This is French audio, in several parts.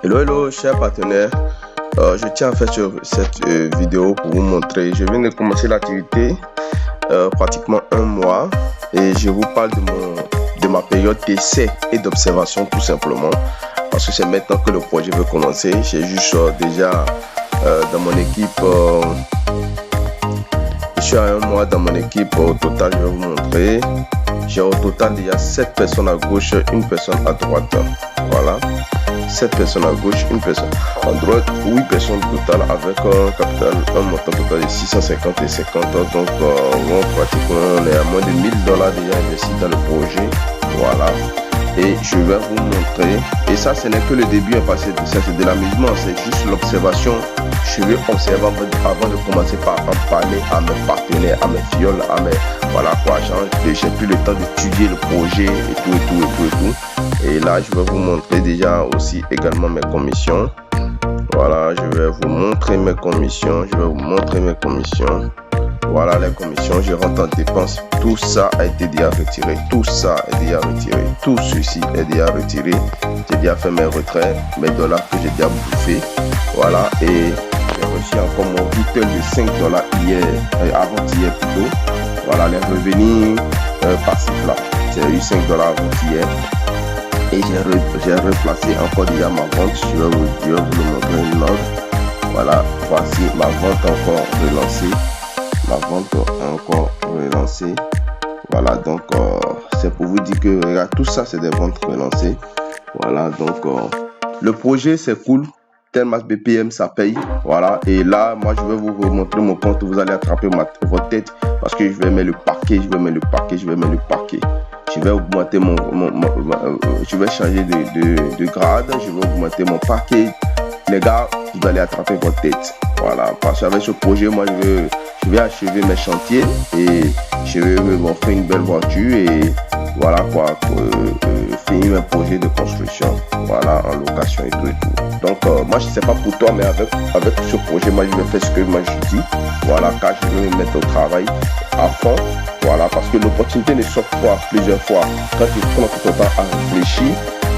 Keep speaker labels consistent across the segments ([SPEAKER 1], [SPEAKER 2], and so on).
[SPEAKER 1] Hello, hello, chers partenaires. Je tiens à faire sur cette vidéo pour vous montrer. Je viens de commencer l'activité pratiquement un mois et je vous parle de ma période d'essai et d'observation tout simplement parce que c'est maintenant que le projet veut commencer. J'ai juste déjà dans mon équipe, je suis à un mois dans mon équipe. Au total, je vais vous montrer. J'ai au total déjà 7 personnes à gauche, une personne à droite. Voilà. 7 personnes à gauche, une personne à droite, 8 personnes total avec un montant total de 650 et 50. Donc, pratiquement, on est à moins de $1000 déjà investis dans le projet. Voilà. Et je vais vous montrer. Et ça, ce n'est que le début, parce que ça, c'est de l'amusement. C'est juste l'observation. Je vais observer avant de commencer par en parler à mes partenaires, à mes fioles, à mes... Voilà quoi, j'ai plus le temps d'étudier le projet et tout. Et là, je vais vous montrer déjà aussi également mes commissions. Voilà, je vais vous montrer mes commissions. Voilà les commissions, je rentre en dépenses. Tout ça a été déjà retiré. Tout ceci est déjà retiré. J'ai déjà fait mes retraits, mes dollars que j'ai déjà bouffé. Voilà, et j'ai reçu encore mon retail de $5 hier, avant-hier plutôt. Voilà les revenus passifs là. J'ai eu $5 avant-hier. Et j'ai replacé encore déjà ma vente. Je vais vous le montrer une autre. Voilà, voici ma vente encore relancée. Voilà, donc c'est pour vous dire que regarde, tout ça c'est des ventes relancées. Voilà, donc le projet c'est cool. Tenmas BPM ça paye. Voilà, et là moi je vais vous montrer mon compte. Vous allez attraper votre tête parce que je vais mettre le paquet. Je vais augmenter je vais changer de grade. Je vais augmenter mon paquet. Les gars, vous allez attraper votre tête. Voilà, parce qu'avec ce projet, moi je vais achever mes chantiers et je vais m'offrir une belle voiture et voilà quoi, finir mes projets de construction. Voilà, en location et tout. Donc moi je sais pas pour toi, mais avec ce projet, moi je vais faire ce que moi je dis. Voilà, car je vais me mettre au travail à fond. Voilà, parce que l'opportunité ne s'offre pas plusieurs fois. Quand tu prends tout ton temps à réfléchir,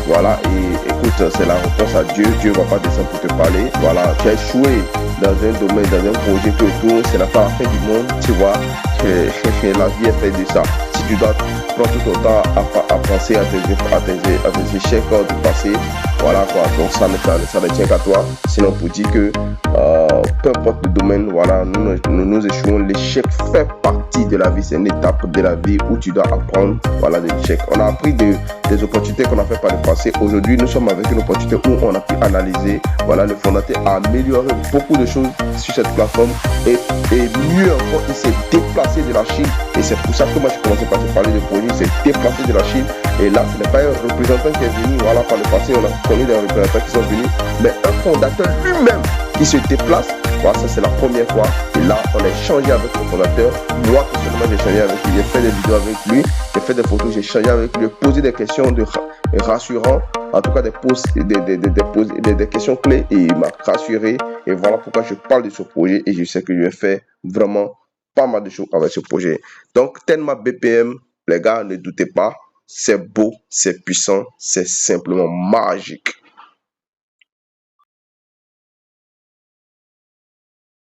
[SPEAKER 1] voilà, et écoute, c'est la réponse à Dieu. Dieu va pas descendre pour te parler. Voilà, tu as échoué dans un domaine, dans un projet que tout, c'est la fin du monde, tu vois. La vie est faite de ça. Si tu dois prendre tout ton temps à penser à tes échecs du passé, voilà quoi. Donc ça ne tient qu'à toi. Sinon, pour dire que peu importe le domaine, voilà, nous échouons. L'échec fait partie de la vie. C'est une étape de la vie où tu dois apprendre, voilà, des échecs. On a appris des opportunités qu'on a fait par le passé. Aujourd'hui, nous sommes avec une opportunité où on a pu analyser. Voilà, le fondateur a amélioré beaucoup de choses sur cette plateforme et mieux encore, il s'est déplacé de la Chine. Et c'est pour ça que moi, je commençais par te parler de projet. Il s'est déplacé de la Chine. Et là, ce n'est pas un représentant qui est venu, voilà, par le passé. On a connu des représentants qui sont venus, mais un fondateur lui-même qui se déplace. Voilà, ça c'est la première fois. Et là, on a échangé avec le fondateur. Moi, personnellement, j'ai échangé avec lui. J'ai fait des vidéos avec lui. J'ai fait des photos. J'ai échangé avec lui. Posé des questions rassurantes. En tout cas, des questions clés. Et il m'a rassuré. Et voilà pourquoi je parle de ce projet. Et je sais que je vais faire vraiment pas mal de choses avec ce projet. Donc, Tenmas BPM, les gars, ne doutez pas. C'est beau, c'est puissant, c'est simplement magique.